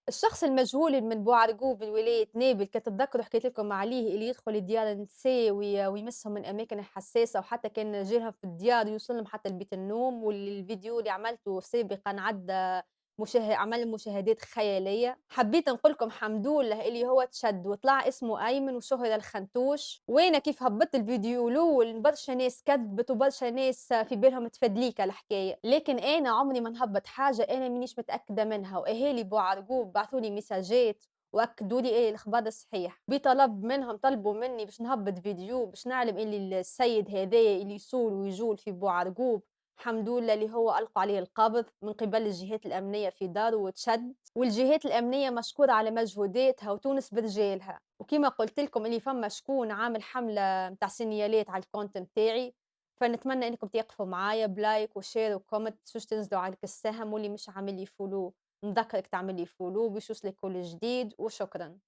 الشخص المجهول من بوعرقوب من ولاية نابل كتتذكروا حكيت لكم عليه اللي يدخل الديار النساء ويمسهم من أماكن حساسة وحتى كان جيرهم في الديار يوصل لهم حتى لبيت النوم والفيديو اللي عملته سابقا عدى عمل مشاهدات خيالية. حبيت نقول لكم حمد لله اللي هو تشد وطلع اسمه أيمن وشهر الخنتوش. وأنا كيف هبطت الفيديو الأول برشا ناس كذبت وبرشا ناس في بالهم تفدليك الحكاية، لكن أنا عمري ما نهبط حاجة أنا مانيش متأكدة منها، وأهالي بوعرقوب بعثوا لي ميساجات وأكدوا لي إيه الإخبار صحيح، بطلب منهم طلبوا مني باش نهبط فيديو باش نعلم اللي السيد هذايا اللي يصول ويجول في بوعرقوب الحمد لله اللي هو ألقوا عليه القبض من قبل الجهات الأمنية في داره وتشد، والجهات الأمنية مشكورة على مجهوداتها وتونس برجالها. وكما قلت لكم اللي فما شكون عامل حملة متاع سينيالات على الكونت متاعي، فنتمنى إنكم تقفوا معايا بلايك وشير وكومنت متنسوش تنزلوا عليك السهم، واللي مش عامل لي فولو نذكرك تعمل لي فولو باش يوصلك كل جديد، وشكرا.